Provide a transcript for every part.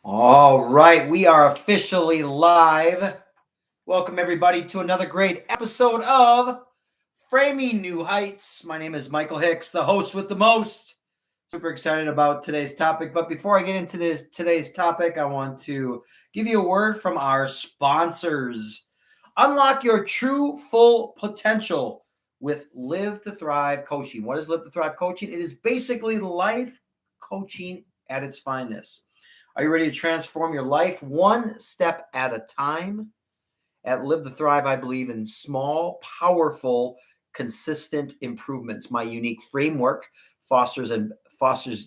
All right, we are officially live. Welcome, everybody, to another great episode of Framing New Heights. My name is Michael Hicks, the host with the most. Super excited about today's topic. But before I get into today's topic, I want to give you a word from our sponsors. Unlock your true full potential with Live to Thrive coaching. What is Live to Thrive coaching? It is basically life coaching at its finest. Are you ready to transform your life one step at a time? At Live to Thrive, I believe in small, powerful, consistent improvements. My unique framework fosters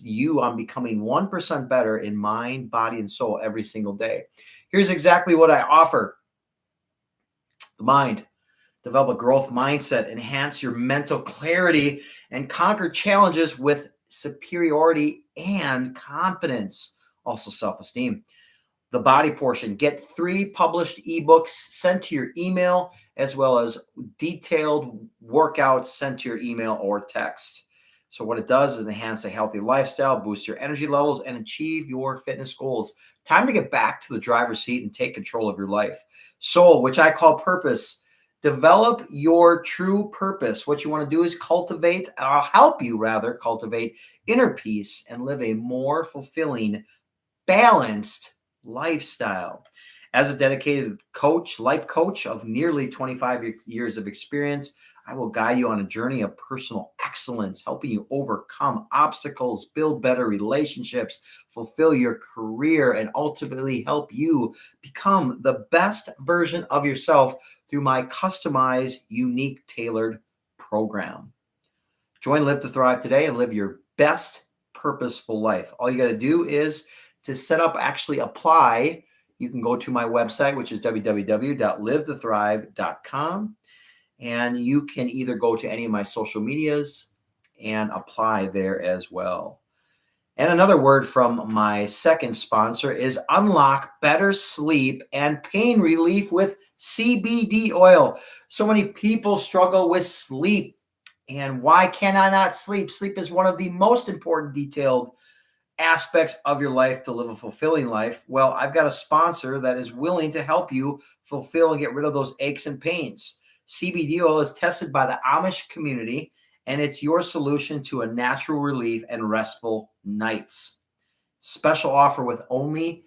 you on becoming 1% better in mind, body, and soul every single day. Here's exactly what I offer. The mind. Develop a growth mindset, enhance your mental clarity, and conquer challenges with superiority and confidence. Also, self esteem. The body portion, get 3 published ebooks sent to your email, as well as detailed workouts sent to your email or text. So what it does is enhance a healthy lifestyle, boost your energy levels, and achieve your fitness goals. Time to get back to the driver's seat and take control of your life. Soul, which I call purpose. Develop your true purpose. What you want to do is cultivate, or I'll help you rather, cultivate inner peace and live a more fulfilling, balanced lifestyle. As a dedicated life coach of nearly 25 years of experience, I will guide you on a journey of personal excellence, helping you overcome obstacles, build better relationships, fulfill your career, and ultimately help you become the best version of yourself through my customized, unique, tailored program. Join Live to Thrive today and live your best purposeful life. All you got to do is to set up, actually apply. You can go to my website, which is www.livetothrive.com. And you can either go to any of my social medias and apply there as well. And another word from my second sponsor is unlock better sleep and pain relief with CBD oil. So many people struggle with sleep. And why can I not sleep? Sleep is one of the most important detailed aspects of your life to live a fulfilling life. Well, I've got a sponsor that is willing to help you fulfill and get rid of those aches and pains. CBD oil is tested by the Amish community, and it's your solution to a natural relief and restful nights. Special offer with only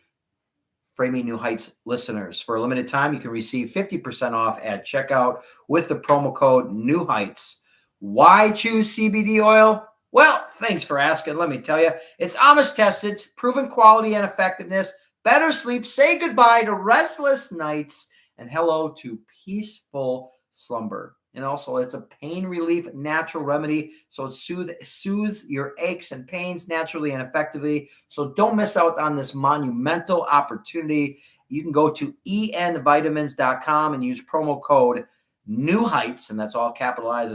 Framing New Heights listeners. For a limited time, you can receive 50% off at checkout with the promo code New Heights. Why choose CBD oil? Well, thanks for asking. Let me tell you, it's Amish tested, proven quality and effectiveness, better sleep, say goodbye to restless nights, and hello to peaceful slumber. And also, it's a pain relief natural remedy, so it soothes your aches and pains naturally and effectively. So don't miss out on this monumental opportunity. You can go to envitamins.com and use promo code New Heights, and that's all capitalized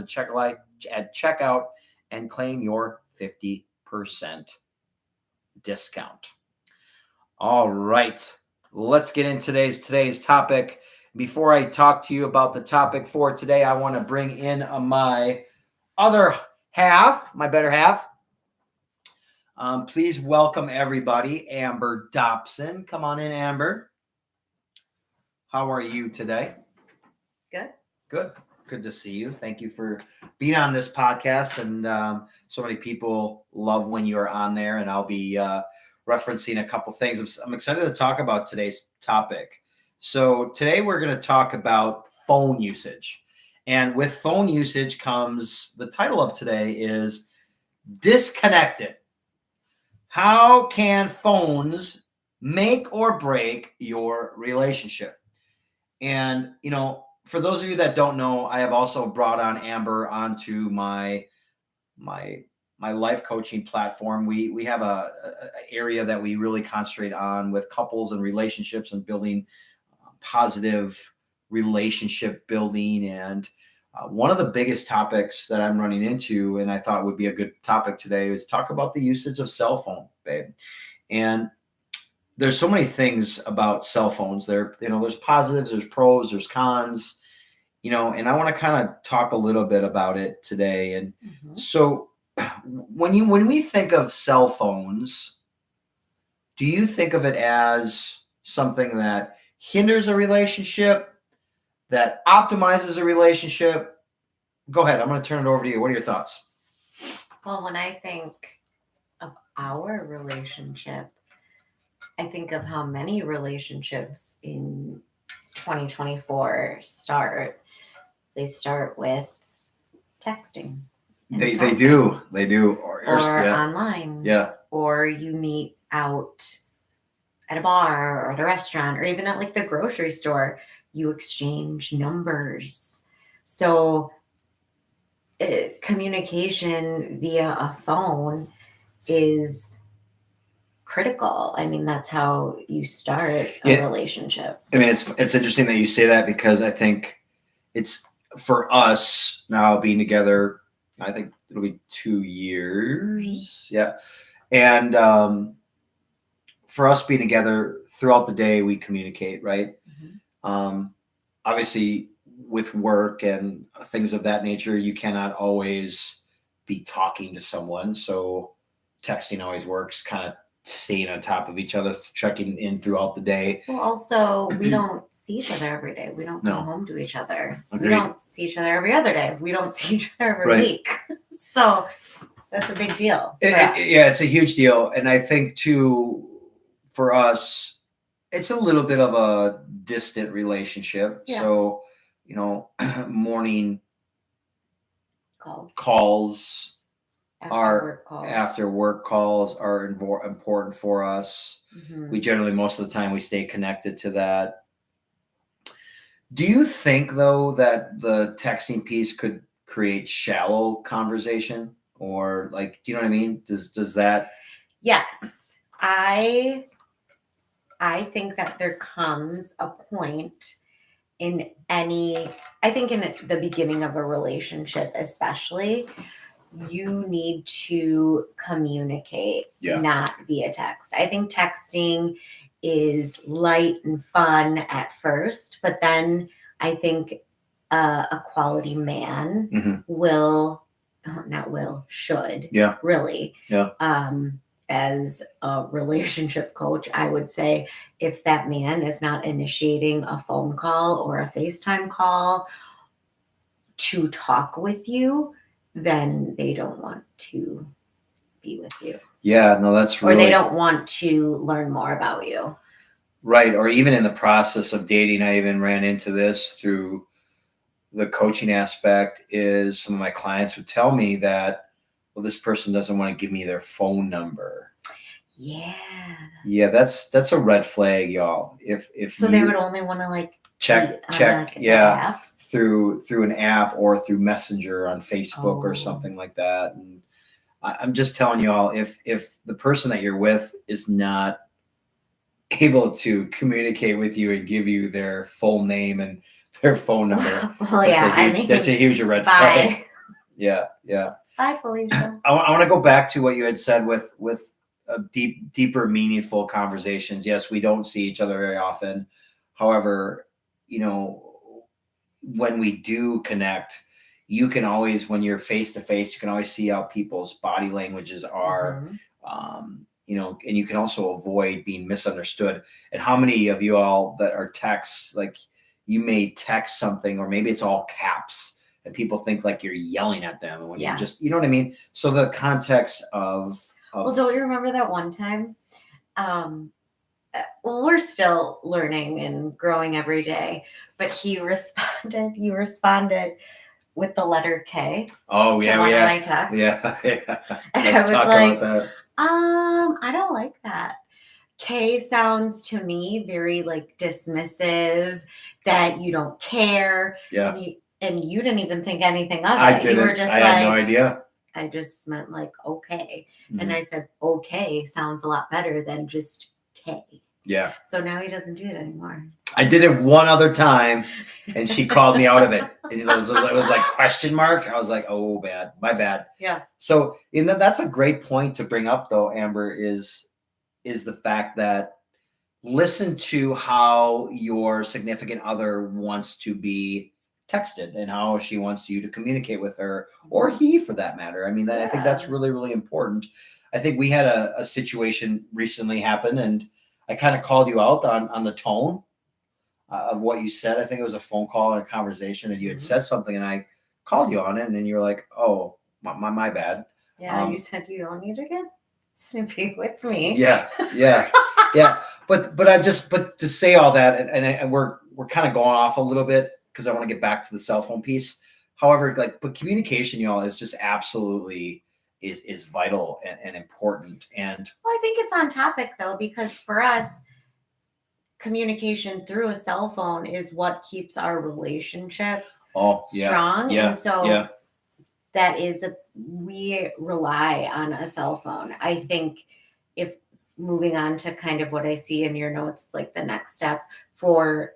at checkout, and claim your 50% discount. All right, let's get into today's topic. Before I talk to you about the topic for today, I want to bring in my other half, my better half. Please welcome everybody, Amber Dobson. Come on in, Amber. How are you today? Good. Good. Good to see you. Thank you for being on this podcast. And so many people love when you're on there, and I'll be referencing a couple things. I'm excited to talk about today's topic. So today we're going to talk about phone usage. And with phone usage comes, the title of today is Disconnected. How can phones make or break your relationship? And, for those of you that don't know, I have also brought on Amber onto my life coaching platform. We have a area that we really concentrate on with couples and relationships and building positive relationship building. And one of the biggest topics that I'm running into, and I thought would be a good topic today, is talk about the usage of cell phone, babe. And there's so many things about cell phones. There's positives, there's pros, there's cons, and I want to kind of talk a little bit about it today. And so when we think of cell phones, do you think of it as something that hinders a relationship, that optimizes a relationship? Go ahead. I'm going to turn it over to you. What are your thoughts? Well, when I think of our relationship, I think of how many relationships in 2024 start. They start with texting. They do. Or online. Yeah. Or you meet out at a bar or at a restaurant or even at like the grocery store. You exchange numbers. So communication via a phone is critical. I mean, that's how you start a relationship. I mean, it's interesting that you say that, because I think it's, for us now being together, I think it'll be 2 years. Yeah. And for us being together throughout the day, we communicate, right? Obviously, with work and things of that nature, you cannot always be talking to someone. So texting always works, kind of staying on top of each other, checking in throughout the day. Well, also, we don't see each other every day. We don't come home to each other. Agreed. We don't see each other every other day. We don't see each other every week. So that's a big deal. Yeah, it's a huge deal. And I think, too, for us, it's a little bit of a distant relationship. Yeah. So, morning calls after work calls are important for us. We generally, most of the time, we stay connected to that. Do you think, though, that the texting piece could create shallow conversation, or like, do you know what I mean? Does that? Yes, I think that there comes a point in the beginning of a relationship, especially, you need to communicate, not via text. I think texting is light and fun at first, but then I think a quality man should really. As a relationship coach, I would say, if that man is not initiating a phone call or a FaceTime call to talk with you, then they don't want to be with you. Yeah, no, that's really... Or they don't want to learn more about you. Right. Or even in the process of dating, I even ran into this through the coaching aspect, is some of my clients would tell me that, well, this person doesn't want to give me their phone number. Yeah, that's a red flag, y'all. If they would only want to check apps? through an app or through Messenger on Facebook or something like that. And I'm just telling y'all, if the person that you're with is not able to communicate with you and give you their full name and their phone number, that's a huge red flag. Yeah. Bye, Felicia. I want to go back to what you had said with deeper, meaningful conversations. Yes, we don't see each other very often. However, when we do connect, you can always, when you're face to face, you can always see how people's body languages are. And you can also avoid being misunderstood. And how many of you all that are texts, like, you may text something, or maybe it's all caps, and people think like you're yelling at them when you're just, you know what I mean? So the context of well, don't you remember that one time? Well, we're still learning and growing every day, but you responded with the letter K. Oh, to yeah, one of my texts. Yeah. And Let's talk about that. I don't like that. K sounds to me very dismissive, that you don't care. Yeah. And you didn't even think anything of it. I didn't. You were just I had no idea. I just meant okay. Mm-hmm. And I said, okay sounds a lot better than just K. Yeah. So now he doesn't do it anymore. I did it one other time, and she called me out of it. And it was like question mark. I was like, oh, bad. My bad. Yeah. So that's a great point to bring up, though, Amber, is the fact that listen to how your significant other wants to be texted and how she wants you to communicate with her, or he for that matter. I mean, I think that's really, really important. I think we had a situation recently happen, and I kind of called you out on the tone of what you said. I think it was a phone call or a conversation that you had said something, and I called you on it, and then you were like, "Oh, my bad." Yeah, you said you don't need to get snippy with me. Yeah. But to say all that, and we're kind of going off a little bit because I want to get back to the cell phone piece. However, but communication, y'all, is just absolutely is vital and important. And well, I think it's on topic though, because for us, communication through a cell phone is what keeps our relationship strong. Yeah. And so that is we rely on a cell phone. I think if moving on to kind of what I see in your notes is like the next step for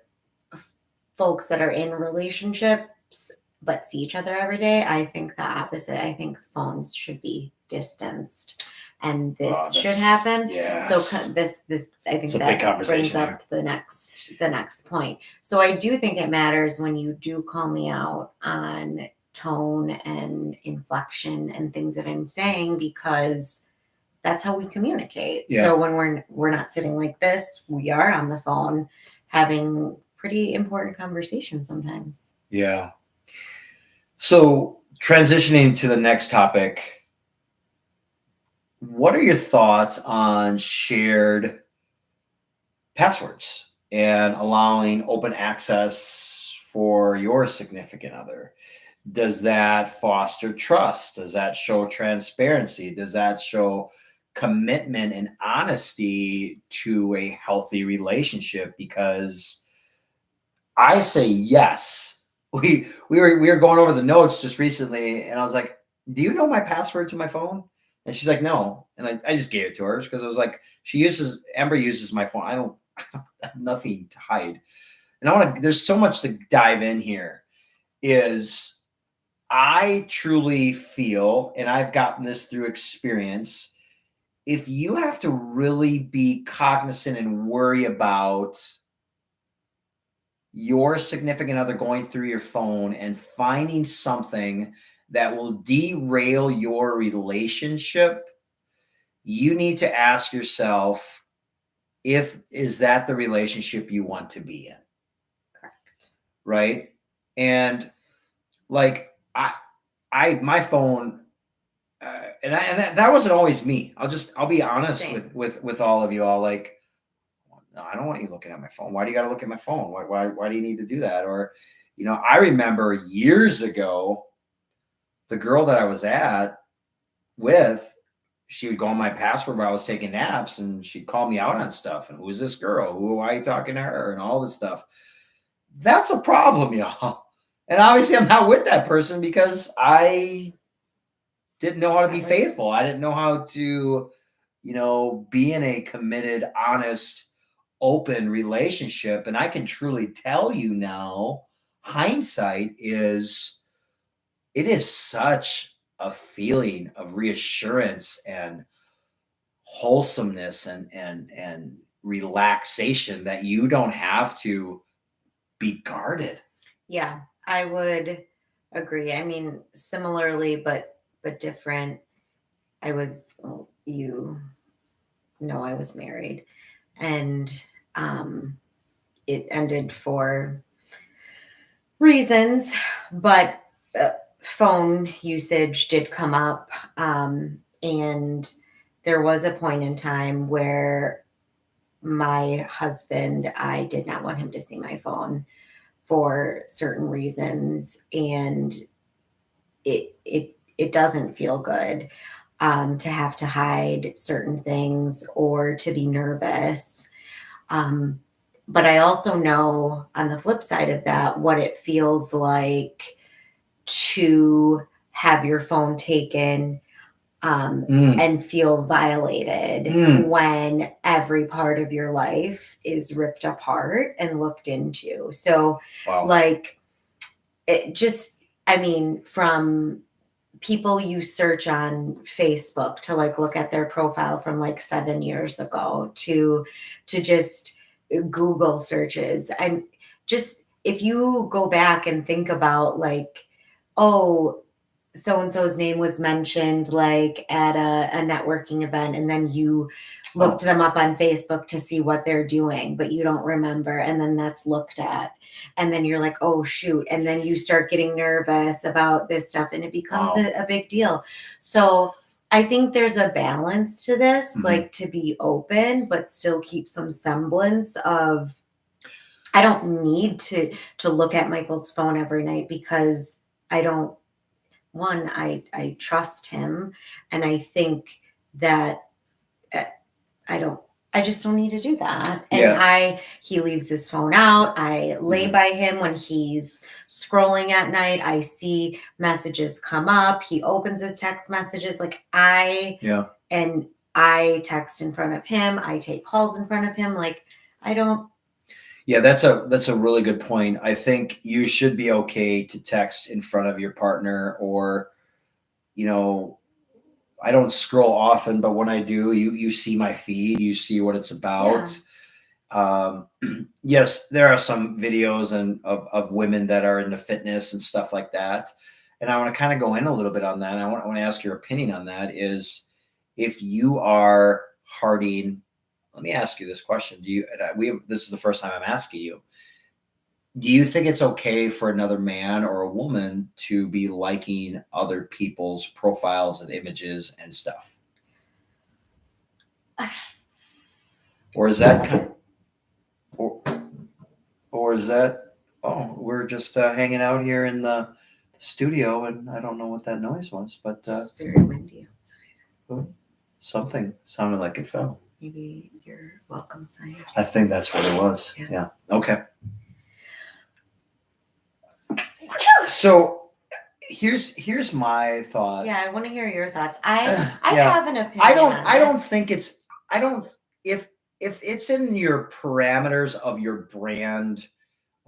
folks that are in relationships but see each other every day, I think the opposite. I think phones should be distanced, and this should happen. Yes. So this I think that brings up the next point. So I do think it matters when you do call me out on tone and inflection and things that I'm saying, because that's how we communicate. Yeah. So when we're not sitting like this, we are on the phone having pretty important conversations sometimes. Yeah. So transitioning to the next topic, what are your thoughts on shared passwords and allowing open access for your significant other? Does that foster trust? Does that show transparency? Does that show commitment and honesty to a healthy relationship? Because I say yes. We were going over the notes just recently, and I was like, "Do you know my password to my phone?" And she's like, "No." And I just gave it to her because I was like, Amber uses my phone. I don't have nothing to hide. And there's so much to dive in here. I truly feel, and I've gotten this through experience, if you have to really be cognizant and worry about your significant other going through your phone and finding something that will derail your relationship, you need to ask yourself, is that the relationship you want to be in? Correct. Right? And like my phone, and that wasn't always me. I'll be honest with all of you all. Like, no, I don't want you looking at my phone. Why do you got to look at my phone? Why do you need to do that? Or, I remember years ago, the girl that I was with, she would go on my password while I was taking naps, and she'd call me out on stuff. And who's this girl? Why are you talking to her? And all this stuff. That's a problem, y'all. And obviously I'm not with that person because I didn't know how to be faithful. I didn't know how to, be in a committed, honest, open relationship. And I can truly tell you now, hindsight it is such a feeling of reassurance and wholesomeness and relaxation that you don't have to be guarded. Yeah, I would agree. I mean, similarly, but different. I was married, and it ended for reasons, but phone usage did come up, and there was a point in time where my husband, I did not want him to see my phone for certain reasons, and it doesn't feel good to have to hide certain things or to be nervous. But I also know on the flip side of that, what it feels like to have your phone taken and feel violated when every part of your life is ripped apart and looked into. So from people you search on Facebook to look at their profile from 7 years ago to just Google searches, if you go back and think about like, oh, so-and-so's name was mentioned like at a networking event, and then you looked them up on Facebook to see what they're doing, but you don't remember, and then that's looked at, and then you're like, oh shoot, and then you start getting nervous about this stuff, and it becomes a big deal. So I think there's a balance to this, like to be open but still keep some semblance of, I don't need to look at Michael's phone every night, because I don't, one, I trust him, and I think that I just don't need to do that. And he leaves his phone out. I lay by him when he's scrolling at night. I see messages come up. He opens his text messages. Like and I text in front of him. I take calls in front of him. Like I don't. Yeah, that's a really good point. I think you should be okay to text in front of your partner, or, I don't scroll often, but when I do, you see my feed, you see what it's about. Yeah. Yes, there are some videos of women that are into fitness and stuff like that. And I want to kind of go in a little bit on that. And I want to ask your opinion on that is, if you are hearting, let me ask you this question. This is the first time I'm asking you. Do you think it's okay for another man or a woman to be liking other people's profiles and images and stuff? Or is that or is that, we're just hanging out here in the studio, and I don't know what that noise was, but it's very windy outside. Something sounded like it fell. Maybe your welcome sign. I think that's what it was. Yeah. Okay. So here's my thought. Yeah, I want to hear your thoughts. I have an opinion. If it's in your parameters of your brand,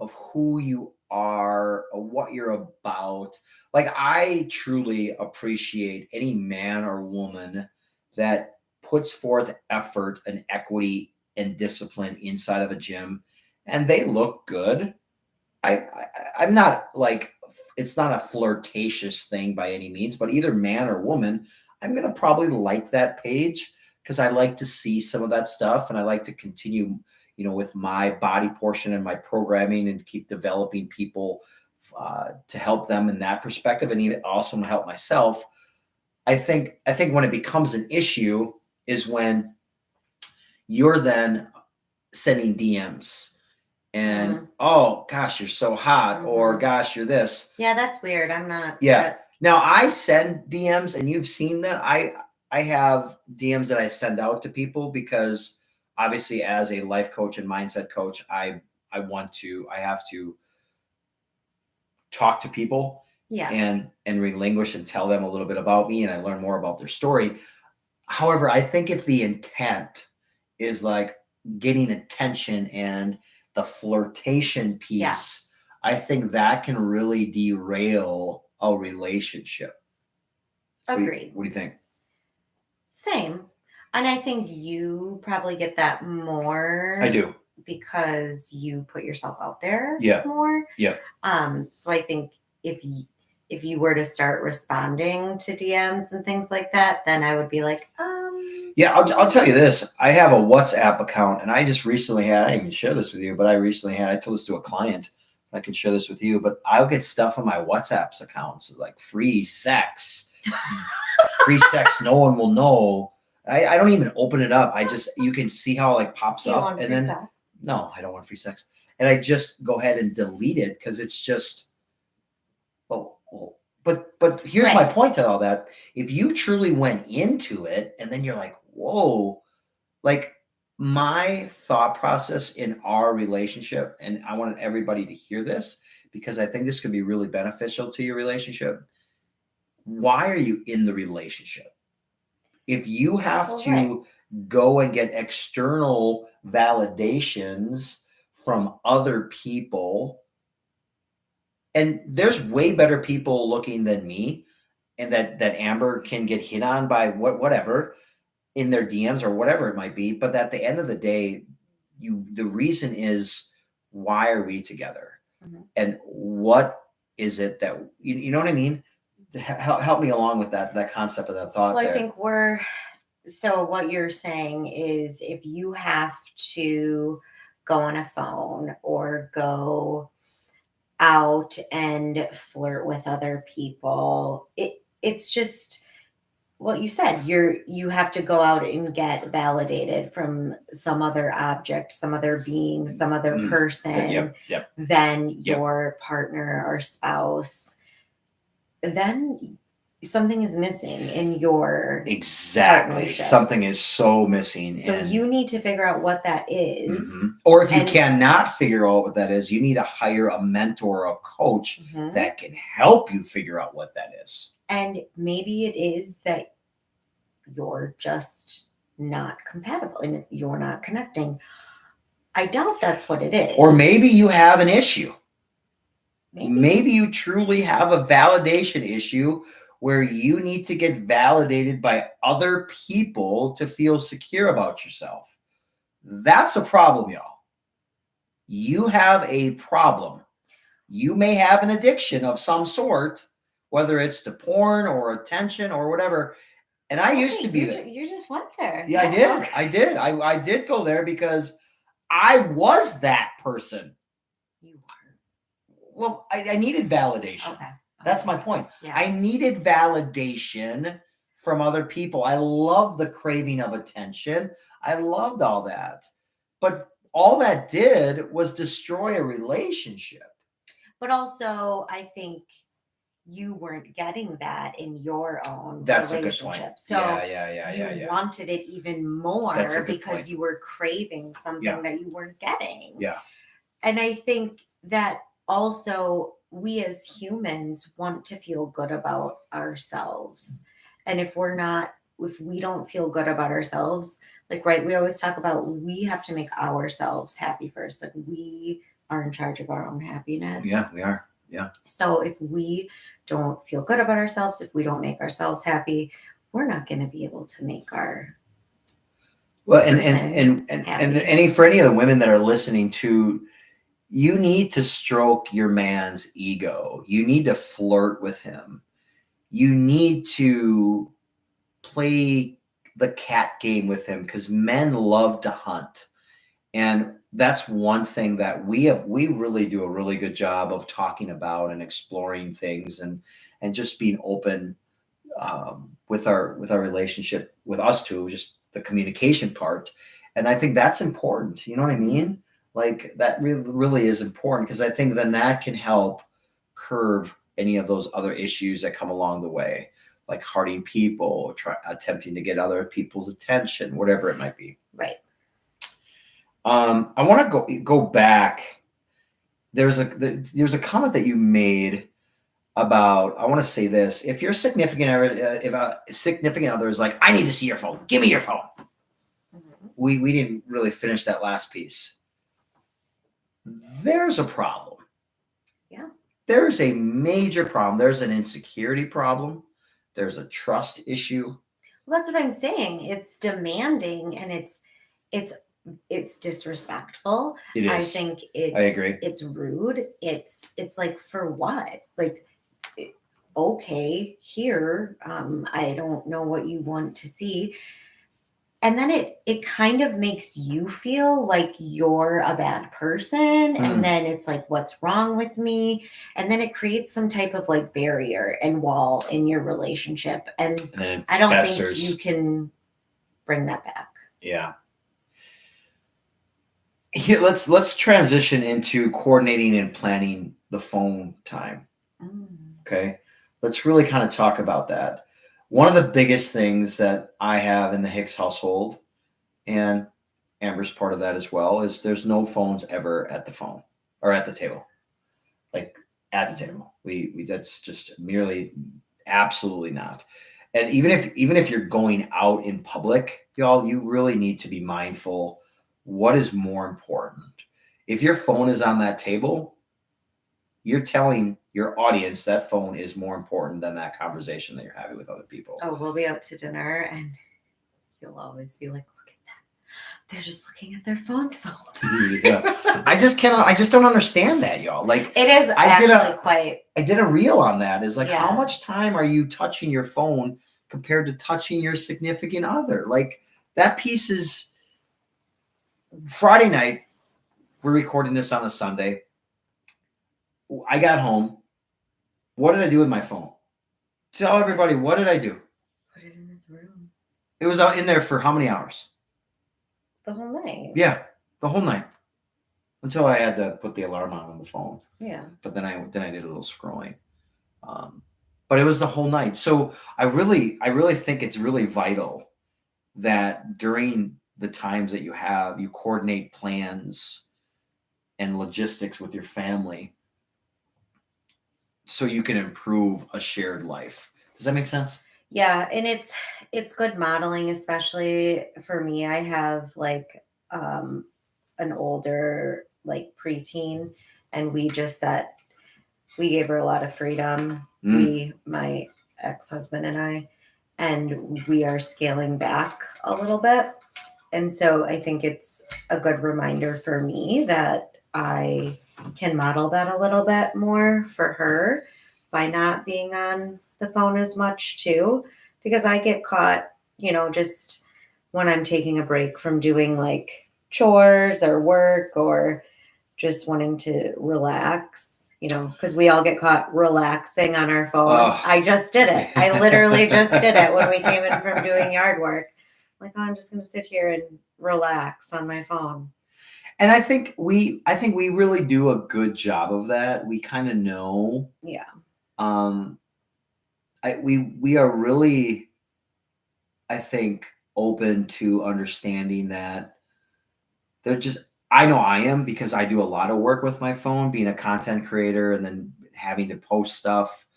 of who you are, or what you're about. Like, I truly appreciate any man or woman that puts forth effort and equity and discipline inside of a gym, and they look good. I'm not like, it's not a flirtatious thing by any means, but either man or woman, I'm going to probably like that page, because I like to see some of that stuff, and I like to continue, with my body portion and my programming, and keep developing people to help them in that perspective, and even also help myself. I think when it becomes an issue is when you're then sending DMs. And oh gosh, you're so hot, or gosh, you're this. Yeah, that's weird. I'm not. Yeah. Now I send DMs, and you've seen that. I have DMs that I send out to people, because obviously, as a life coach and mindset coach, I have to talk to people, and relinquish and tell them a little bit about me, and I learn more about their story. However, I think if the intent is like getting attention and the flirtation piece, I think that can really derail a relationship. Agreed. What do you think? Same. And I think you probably get that more. I do. Because you put yourself out there more. Yeah. So I think if you were to start responding to DMs and things like that, then I would be like, Yeah, I'll tell you this. I have a WhatsApp account, and I just recently had, I didn't even share this with you, but I told this to a client. I can share this with you, but I'll get stuff on my WhatsApp's accounts, like free sex. Free sex, no one will know. I don't even open it up. You can see how it like pops up, and then sex? No, I don't want free sex. And I just go ahead and delete it, because it's just, but here's my point to all that. If you truly went into it, and then you're like, whoa, like my thought process in our relationship, and I wanted everybody to hear this, because I think this could be really beneficial to your relationship. Why are you in the relationship? If you have to go and get external validations from other people, and there's way better people looking than me, and that Amber can get hit on by whatever in their DMs or whatever it might be. But at the end of the day, the reason is, why are we together? And what is it that, you know what I mean? Help me along with that concept of that thought. Well, there. I think so what you're saying is if you have to go on a phone or go out and flirt with other people, it's just what you said. You have to go out and get validated from some other object, some other being, some other person than your partner or spouse. Then something is missing in your partnership. Something is so missing. So you need to figure out what that is. Or if you cannot figure out what that is, you need to hire a mentor or a coach that can help you figure out what that is. And maybe it is that you're just not compatible and you're not connecting. I doubt that's what it is. Or maybe you have an issue. Maybe you truly have a validation issue where you need to get validated by other people to feel secure about yourself. That's a problem, y'all. You have a problem. You may have an addiction of some sort, whether it's to porn or attention or whatever. And I used to be there. You just went there. Yeah, I did. I did go there because I was that person. You were. Well, I needed validation. Okay. That's my point. Yeah. I needed validation from other people. I loved the craving of attention. I loved all that. But all that did was destroy a relationship. But also, I think you weren't getting that in your own That's relationship. A good point. So you wanted it even more because you were craving something that you weren't getting. Yeah. And I think that also we as humans want to feel good about ourselves. And if we don't feel good about ourselves, like, right, we always talk about we have to make ourselves happy first. Like, we are in charge of our own happiness. Yeah, we are. Yeah. So if we don't feel good about ourselves, if we don't make ourselves happy, we're not going to be able to make our and for any of the women that are listening to, you need to stroke your man's ego. You need to flirt with him. You need to play the cat game with him because men love to hunt. And that's one thing that we really do a really good job of talking about and exploring things and just being open with our relationship with us two, just the communication part. And I think that's important. You know what I mean? Like that really is important because I think then that can help curve any of those other issues that come along the way, like hurting people, attempting to get other people's attention, whatever it might be. Right. I want to go back. There's a comment that you made about, I want to say this. If your significant other is like, I need to see your phone. Give me your phone. Mm-hmm. We didn't really finish that last piece. There's a problem. Yeah. There's a major problem. There's an insecurity problem. There's a trust issue. Well, that's what I'm saying. It's demanding and it's disrespectful. It is. I think I agree. It's rude. It's like, for what? Like, okay, here, I don't know what you want to see. And then it kind of makes you feel like you're a bad person. And then it's like, what's wrong with me? And then it creates some type of like barrier and wall in your relationship. And I don't think you can bring that back. Yeah. Here, let's transition into coordinating and planning the phone time. Okay. Let's really kind of talk about that. One of the biggest things that I have in the Hicks household, and Amber's part of that as well, is there's no phones ever at the phone or at the table. Like at the table. We that's just merely absolutely not. And even if you're going out in public, y'all, you really need to be mindful. What is more important? If your phone is on that table, you're telling your audience that phone is more important than that conversation that you're having with other people. Oh, we'll be out to dinner and you'll always be like, look at They're just looking at their phones the whole time. Yeah. I just don't understand that, y'all. Like, it is quite. I did a reel on that. Is like, Yeah. how much time are you touching your phone compared to touching your significant other? Like, that piece is Friday night. We're recording this on a Sunday. I got home. What did I do with my phone? Tell everybody, what did I do? Put it in his room. It was out in there for how many hours? The whole night. Yeah, the whole night. Until I had to put the alarm on the phone. Yeah. But then I did a little scrolling. But it was the whole night. So I really think it's really vital that during the times that you coordinate plans and logistics with your family so you can improve a shared life. Does that make sense? Yeah, and it's good modeling, especially for me. I have like an older like preteen, and we gave her a lot of freedom. My ex-husband and I, and we are scaling back a little bit. And so I think it's a good reminder for me that I can model that a little bit more for her by not being on the phone as much too, because I get caught, just when I'm taking a break from doing like chores or work or just wanting to relax, because we all get caught relaxing on our phone. Oh. I just did it. I literally just did it when we came in from doing yard work. Like, I'm just going to sit here and relax on my phone. And I think we really do a good job of that. We kind of know. Yeah. We are really, I think, open to understanding that I know I am, because I do a lot of work with my phone, being a content creator and then having to post stuff.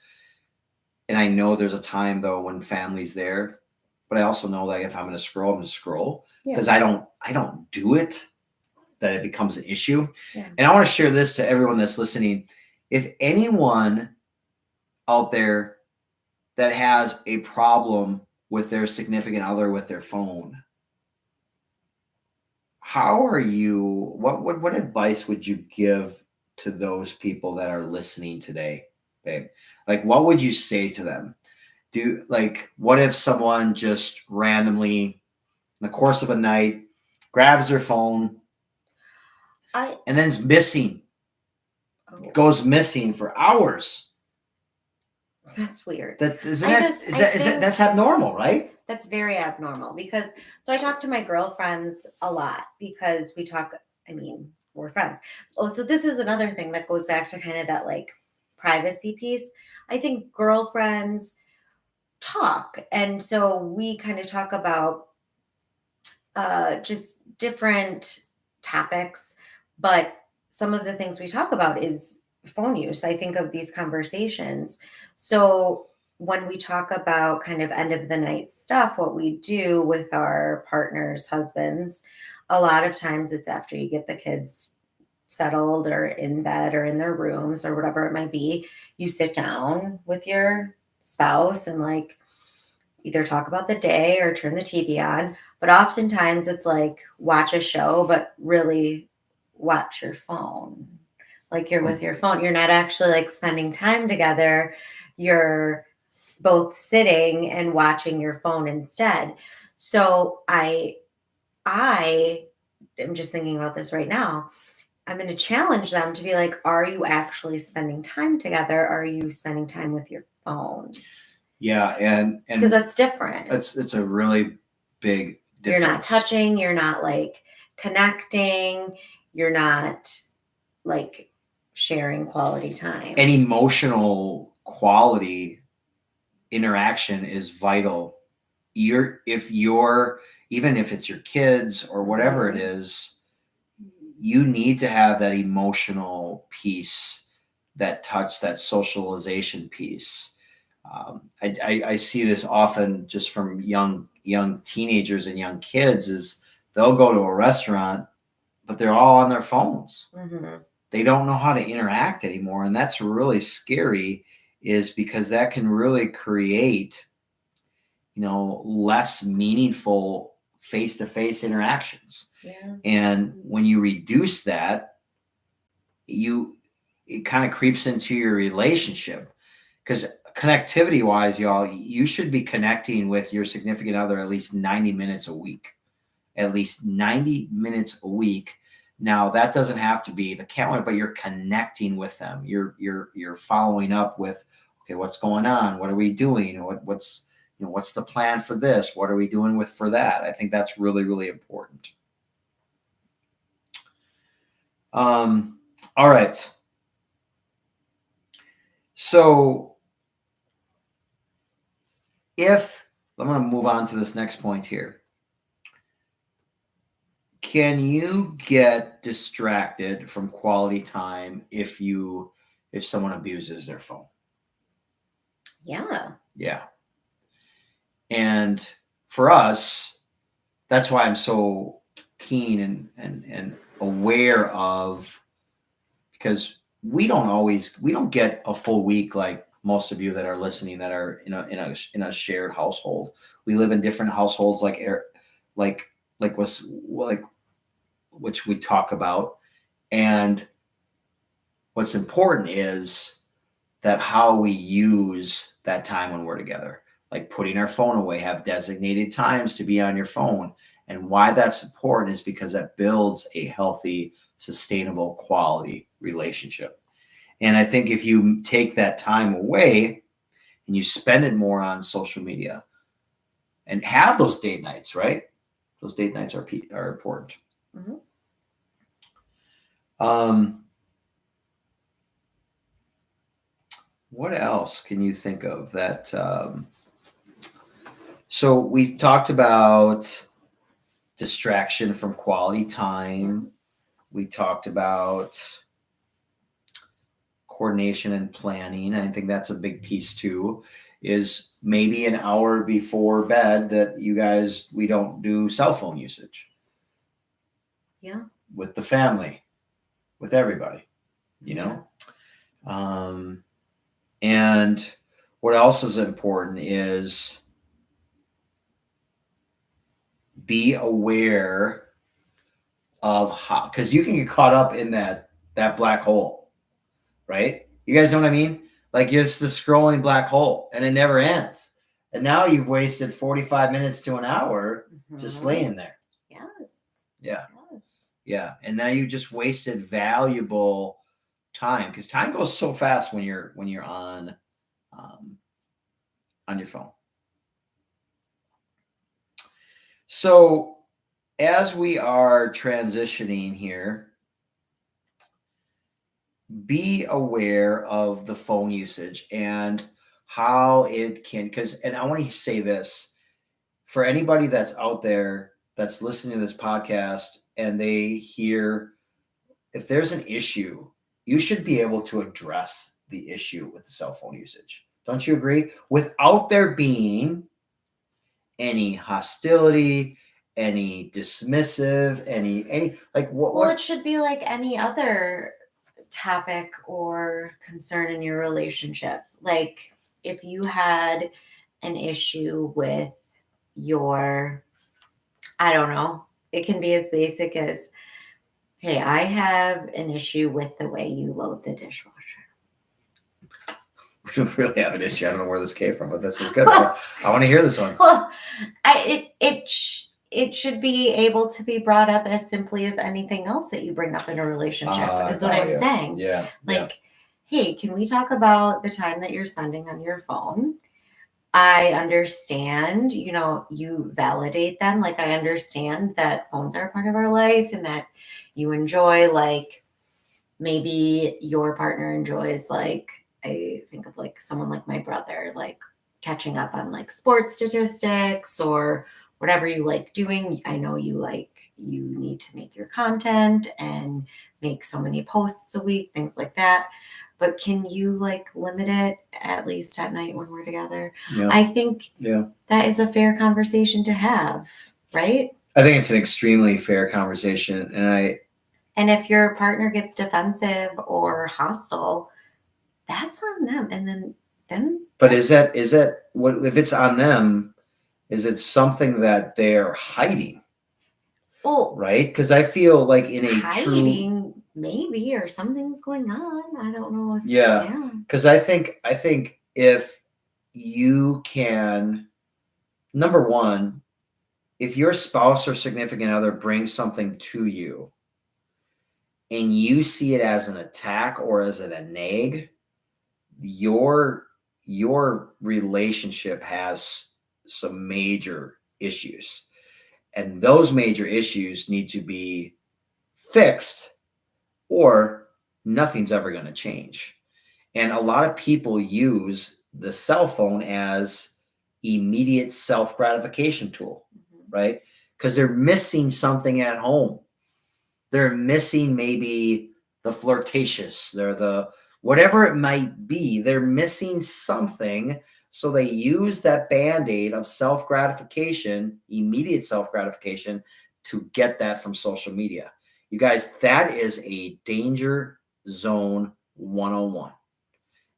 And I know there's a time though when family's there, but I also know that if I'm going to scroll, I'm going to scroll, because I don't do it, that it becomes an issue. Yeah. And I want to share this to everyone that's listening. If anyone out there that has a problem with their significant other with their phone, what advice would you give to those people that are listening today, babe? Like, what would you say to them? What if someone just randomly in the course of a night grabs their phone and then's missing, goes missing for hours? That's weird. That's abnormal, right? That's very abnormal, because I talk to my girlfriends a lot because we're friends. Oh, so this is another thing that goes back to kind of that like privacy piece. I think girlfriends talk. And so we kind of talk about just different topics, but some of the things we talk about is phone use. I think of these conversations. So when we talk about kind of end of the night stuff, what we do with our partners, husbands, a lot of times it's after you get the kids settled or in bed or in their rooms or whatever it might be, you sit down with your spouse and like either talk about the day or turn the TV on. But oftentimes it's like watch a show, but really watch your phone. Like you're with your phone. You're not actually like spending time together. You're both sitting and watching your phone instead. So I am just thinking about this right now. I'm going to challenge them to be like, are you actually spending time together? Are you spending time with your phones? Yeah. And because that's different. It's a really big difference. You're not touching, you're not like connecting, you're not like sharing quality time. And emotional quality interaction is vital. Even if it's your kids or whatever it is, you need to have that emotional piece, that touch, that socialization piece. I see this often just from young teenagers and young kids is they'll go to a restaurant, but they're all on their phones. Mm-hmm. They don't know how to interact anymore. And that's really scary, is because that can really create, less meaningful face-to-face interactions. Yeah. And when you reduce that, it kind of creeps into your relationship, because connectivity wise, y'all, you should be connecting with your significant other at least 90 minutes a week. At least 90 minutes a week. Now that doesn't have to be the calendar, but you're connecting with them. You're following up with, okay, what's going on? What are we doing? What's the plan for this? What are we doing for that? I think that's really, really important. All right. So if I'm going to move on to this next point here. Can you get distracted from quality time if someone abuses their phone? Yeah. Yeah. And for us, that's why I'm so keen and aware of, because we don't get a full week like most of you that are listening that are in a shared household. We live in different households, which we talk about. And what's important is that how we use that time when we're together, like putting our phone away, have designated times to be on your phone. And why that's important is because that builds a healthy, sustainable, quality relationship. And I think if you take that time away and you spend it more on social media and have those date nights, right? Those date nights are important. Mm-hmm. What else can you think of that? So we talked about distraction from quality time. We talked about coordination and planning. I think that's a big piece too, is maybe an hour before bed that we don't do cell phone usage. Yeah. With the family, with everybody, know? And what else is important is be aware of how, because you can get caught up in that black hole, right? You guys know what I mean? Like it's the scrolling black hole and it never ends. And now you've wasted 45 minutes to an hour just laying there. Yes. Yeah. Yes. Yeah. And now you just wasted valuable time, because time goes so fast when you're on your phone. So as we are transitioning here, be aware of the phone usage and how it can, and I want to say this for anybody that's out there that's listening to this podcast and they hear, if there's an issue, you should be able to address the issue with the cell phone usage. Don't you agree? Without there being any hostility, any dismissive, any like what? Well, it should be like any other topic or concern in your relationship. Like if you had an issue with I don't know, it can be as basic as, hey, I have an issue with the way you load the dishwasher. We don't really have an issue. I don't know where this came from, but this is good. I want to hear this one. Well, it should be able to be brought up as simply as anything else that you bring up in a relationship, is what I'm saying. Yeah. Like, hey, can we talk about the time that you're spending on your phone? I understand, you validate them. Like, I understand that phones are a part of our life and that you enjoy, like, maybe your partner enjoys, like, I think of like someone like my brother, like catching up on like sports statistics or whatever you like doing. I know you need to make your content and make so many posts a week, things like that. But can you like limit it at least at night when we're together? Yeah. I think that is a fair conversation to have, right? I think it's an extremely fair conversation. And if your partner gets defensive or hostile, that's on them. And then but is that what, if it's on them, Is it something that they're hiding? Oh, right? Because I feel like in a hiding, maybe, or something's going on. I don't know. Yeah. Because I think if you can, number one, if your spouse or significant other brings something to you and you see it as an attack or as a nag, your relationship has some major issues. And those major issues need to be fixed or nothing's ever going to change. And a lot of people use the cell phone as immediate self-gratification tool, right? Because they're missing something at home. They're missing maybe the flirtatious, they're the whatever it might be, they're missing something. So they use that band-aid of self-gratification, immediate self-gratification, to get that from social media. You guys, that is a danger zone 101.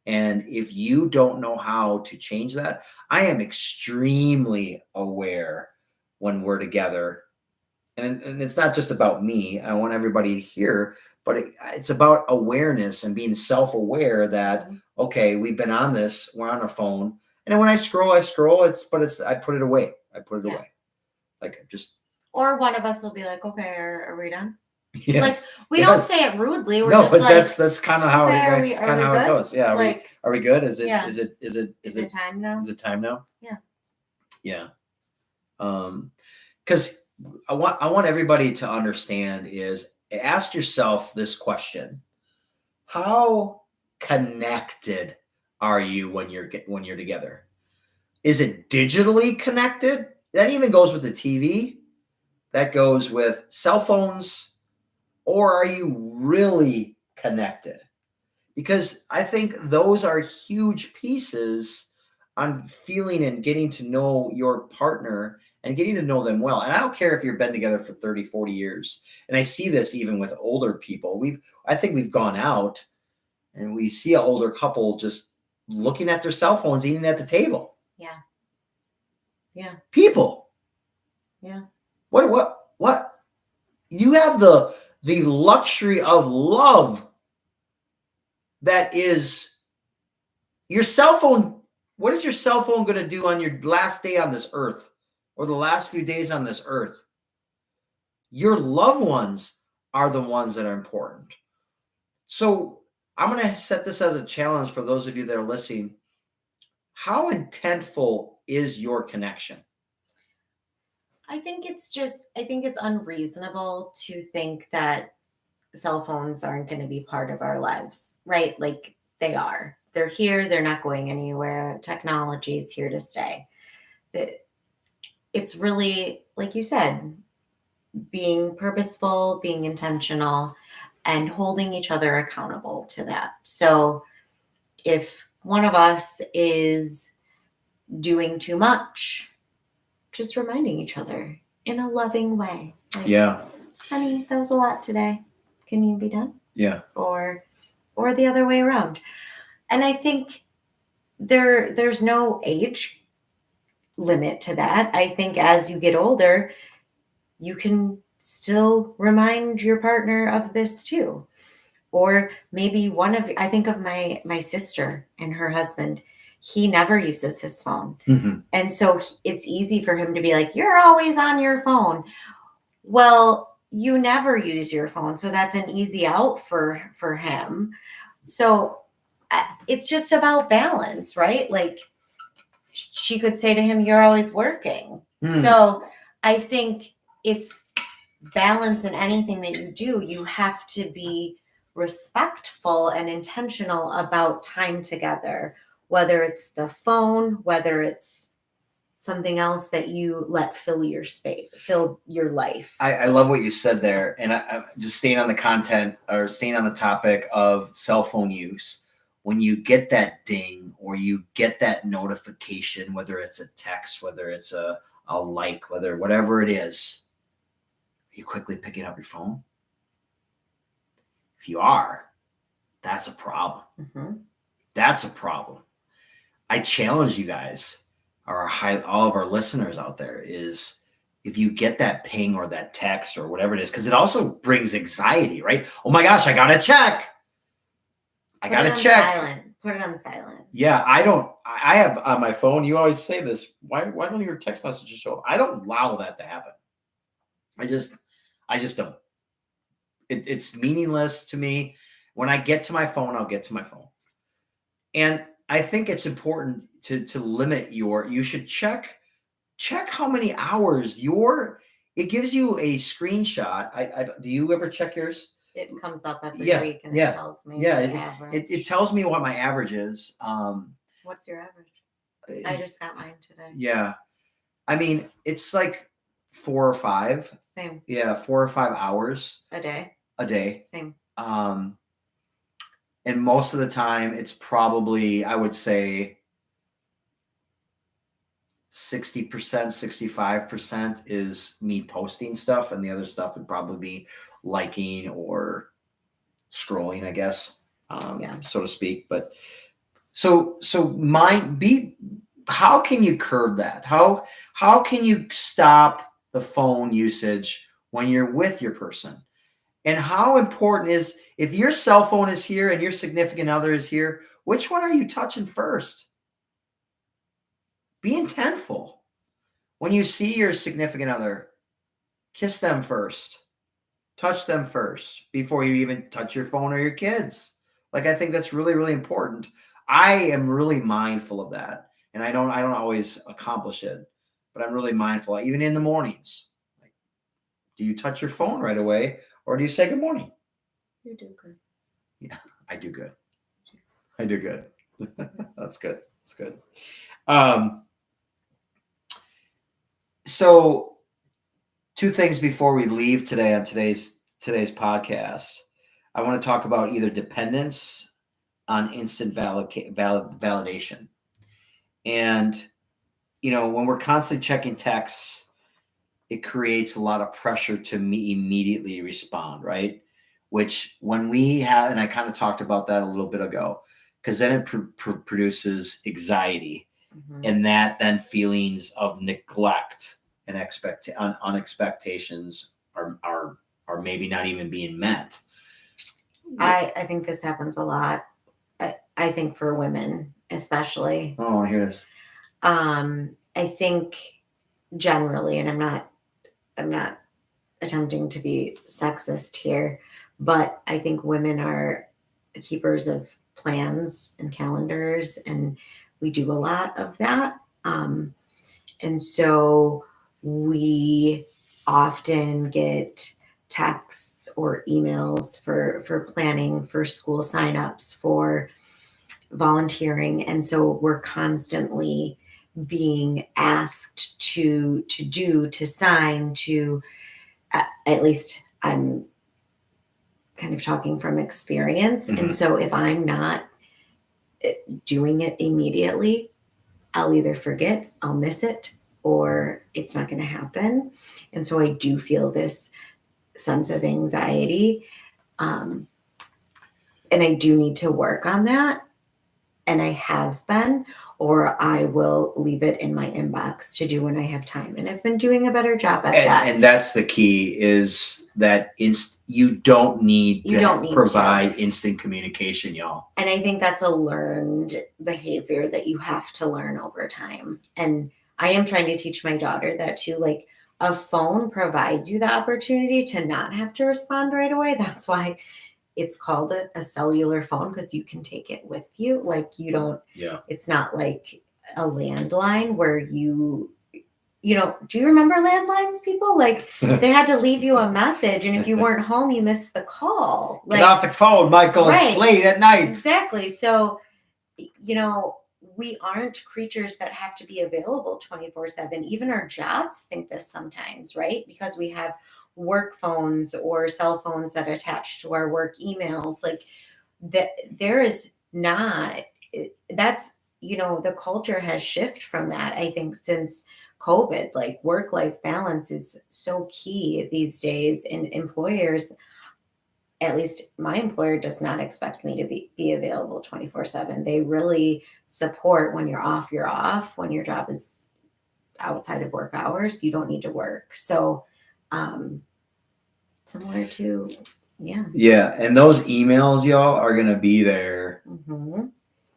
And if you don't know how to change that, I am extremely aware when we're together. And it's not just about me. I want everybody to hear, but it's about awareness and being self-aware that, okay, we've been on this, we're on our phone. And then when I scroll, I put it away. Away. Like just. Or one of us will be like, okay, are we done? Yes. Like we don't say it rudely. We're just but like, that's kind of how it goes. Yeah. Are we good? Is it time now? Is it time now? Yeah. Yeah. Because I want everybody to understand is ask yourself this question: how connected are you when you're together? Is it digitally connected? That even goes with the TV. That goes with cell phones. Or are you really connected? Because I think those are huge pieces on feeling and getting to know your partner and getting to know them well. And I don't care if you've been together for 30, 40 years. And I see this even with older people. I think we've gone out and we see an older couple just looking at their cell phones, eating at the table. Yeah. Yeah. People. Yeah. What? You have the luxury of love that is your cell phone. What is your cell phone going to do on your last day on this earth or the last few days on this earth? Your loved ones are the ones that are important. So I'm going to set this as a challenge for those of you that are listening. How intentful is your connection? I think it's unreasonable to think that cell phones aren't going to be part of our lives, right? Like they are. They're here. They're not going anywhere. Technology is here to stay. It's really, like you said, being purposeful, being intentional, and holding each other accountable to that. So if one of us is doing too much, just reminding each other in a loving way. Like, yeah. Honey, that was a lot today. Can you be done? Yeah. Or the other way around. And I think there's no age limit to that. I think as you get older, you can still remind your partner of this too. Or maybe I think of my sister and her husband. He never uses his phone. Mm-hmm. And so it's easy for him to be like, you're always on your phone. Well, you never use your phone. So that's an easy out for him. So it's just about balance, right? Like she could say to him, you're always working. So I think it's balance in anything that you do. You have to be respectful and intentional about time together, whether it's the phone, whether it's something else that you let fill your space, fill your life. I love what you said there. And I just staying on the content or staying on the topic of cell phone use. When you get that ding or you get that notification, whether it's a text, whether it's a like, whatever it is, are you quickly picking up your phone? If you are, that's a problem. Mm-hmm. That's a problem. I challenge you guys. all of our listeners out there is if you get that ping or that text or whatever it is, because it also brings anxiety, right? Oh my gosh, I gotta check. Put it on silent. Yeah, I have on my phone. You always say this. Why don't your text messages show up? I don't allow that to happen. I just don't. It's meaningless to me. When I get to my phone, I'll get to my phone. And I think it's important to limit you should check how many hours it gives you a screenshot. Do you ever check yours? It comes up every week and it tells me the average. It tells me what my average is. What's your average? I just got mine today. Yeah. I mean, it's like 4 or 5. Same. Yeah, 4 or 5 hours. A day. Same. And most of the time it's probably, I would say 60%, 65% is me posting stuff, and the other stuff would probably be liking or scrolling, I guess, so to speak. But so how can you curb that? How can you stop the phone usage when you're with your person? And how important is, if your cell phone is here and your significant other is here, which one are you touching first? Be intentful. When you see your significant other, kiss them first. Touch them first before you even touch your phone or your kids. Like, I think that's really, really important. I am really mindful of that. And I don't always accomplish it, but I'm really mindful, even in the mornings. Like, do you touch your phone right away, or do you say good morning? You do good. Yeah, I do good. That's good. That's good. So 2 things before we leave today on today's podcast. I want to talk about either dependence on instant validation. And, when we're constantly checking texts, it creates a lot of pressure to immediately respond, right? Which when we have, and I kind of talked about that a little bit ago, because then it produces anxiety. Mm-hmm. And that then feelings of neglect and expectations are maybe not even being met. I think this happens a lot. I think for women, especially. Oh, I want to hear this. I think generally, and I'm not attempting to be sexist here, but I think women are keepers of plans and calendars, and we do a lot of that. And so we often get texts or emails for planning, for school signups, for volunteering. And so we're constantly being asked to sign, at least I'm kind of talking from experience. Mm-hmm. And so if I'm not doing it immediately, I'll either forget, I'll miss it, or it's not going to happen. And so I do feel this sense of anxiety. And I do need to work on that. And I have been, or I will leave it in my inbox to do when I have time. And I've been doing a better job at that. And that's the key, is that you don't need to provide instant communication, y'all. And I think that's a learned behavior that you have to learn over time. And I am trying to teach my daughter that too. Like, a phone provides you the opportunity to not have to respond right away. That's why it's called a cellular phone, because you can take it with you. Like, it's not like a landline where do you remember landlines, people? Like, they had to leave you a message, and if you weren't home, you missed the call. Like, get off the phone, Michael. Right. It's late at night. Exactly. So, we aren't creatures that have to be available 24/7. Even our jobs think this sometimes, right? Because we have work phones or cell phones that attach to our work emails. Like, that, there is not, that's, the culture has shifted from that, I think, since COVID. Like, work-life balance is so key these days, and employers at least my employer does not expect me to be available 24/7. They really support when you're off, when your job is outside of work hours, you don't need to work. So, similar to, yeah. Yeah. And those emails, y'all, are going to be there. Mm-hmm.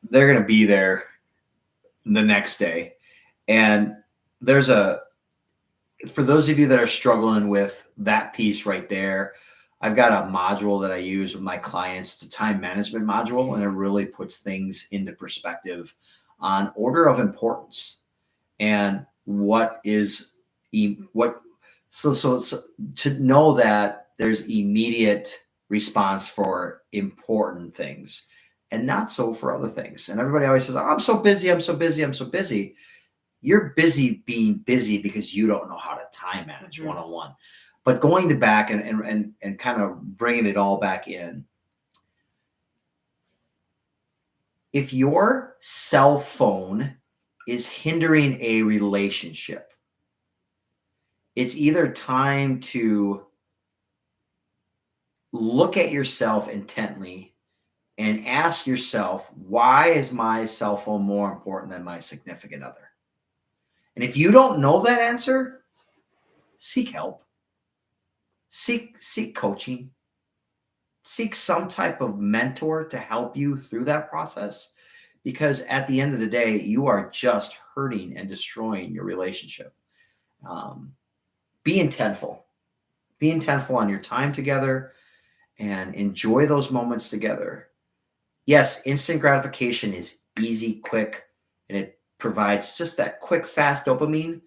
They're going to be there the next day. And for those of you that are struggling with that piece right there, I've got a module that I use with my clients. It's a time management module, and it really puts things into perspective on order of importance and so to know that there's immediate response for important things and not so for other things. And everybody always says, oh, I'm so busy. You're busy being busy because you don't know how to time manage 101. But going back and kind of bringing it all back in, if your cell phone is hindering a relationship, it's either time to look at yourself intently and ask yourself, why is my cell phone more important than my significant other? And if you don't know that answer, seek help. Seek coaching. Seek some type of mentor to help you through that process, because at the end of the day, you are just hurting and destroying your relationship. Be intentful. Be intentful on your time together and enjoy those moments together. Yes, instant gratification is easy, quick, and it provides just that quick, fast dopamine,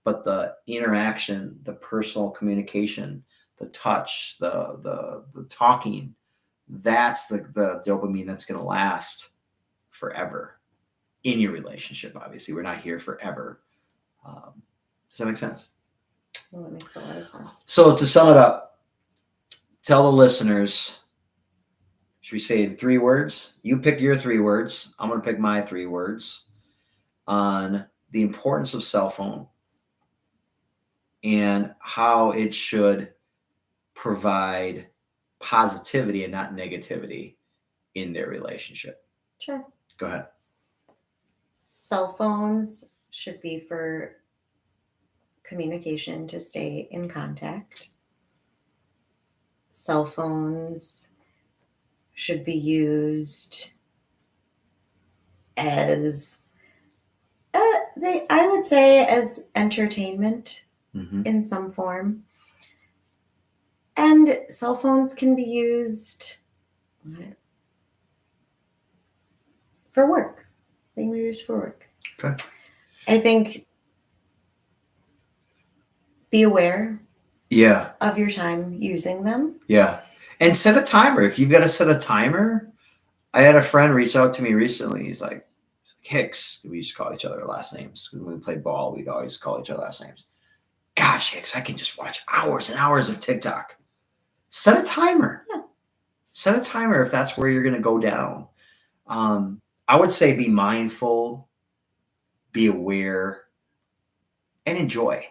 but the interaction, the personal communication, the touch, the talking, that's the dopamine that's going to last forever in your relationship. Obviously, we're not here forever. Does that make sense? Well, that makes a lot of sense. So to sum it up, tell the listeners, should we say 3 words? You pick your 3 words. I'm going to pick my 3 words on the importance of cell phone and how it should provide positivity and not negativity in their relationship. Sure. Go ahead. Cell phones should be for communication, to stay in contact. Cell phones should be used as I would say as entertainment in some form. And cell phones can be used for work. They can be used for work. Okay. I think be aware of your time using them. Yeah. And set a timer. If you've got to set a timer, I had a friend reach out to me recently. He's like, Hicks, we used to call each other last names. When we played ball, we'd always call each other last names. Gosh, Hicks, I can just watch hours and hours of TikTok. Set a timer. Yeah. Set a timer if that's where you're going to go down. I would say be mindful, be aware, and enjoy.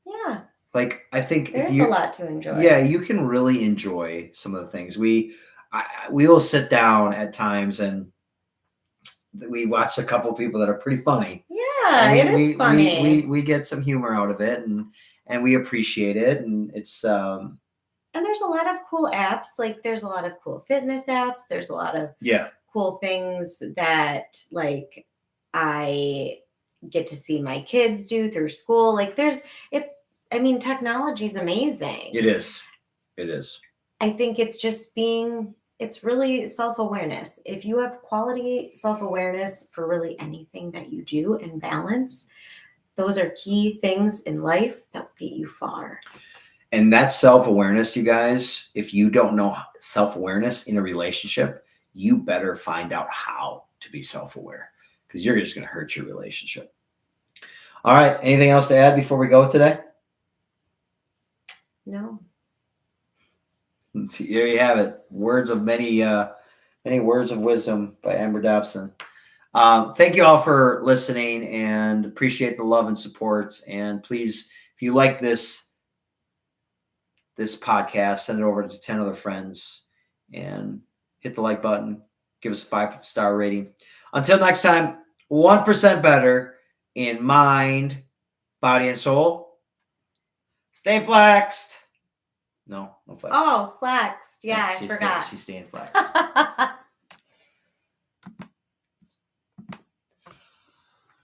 Yeah. Like, I think there's a lot to enjoy. Yeah, you can really enjoy some of the things. We will sit down at times and we watch a couple people that are pretty funny. Yeah, it is funny. We get some humor out of it and we appreciate it. And it's and there's a lot of cool apps. Like there's a lot of cool fitness apps. There's a lot of cool things that like I get to see my kids do through school. Like technology is amazing. It is. I think it's just it's really self-awareness. If you have quality self-awareness for really anything that you do and balance, those are key things in life that will get you far. And that self-awareness, you guys, if you don't know self-awareness in a relationship, you better find out how to be self-aware, because you're just going to hurt your relationship. All right. Anything else to add before we go today? No. There you have it. Words of many words of wisdom by Amber Dobson. Thank you all for listening and appreciate the love and support. And please, if you like this podcast, send it over to 10 other friends and hit the like button. Give us a 5-star rating. Until next time, 1% better in mind, body, and soul. Stay flexed. No flex. Oh, flexed. Yeah, I she's forgot. She's staying flexed.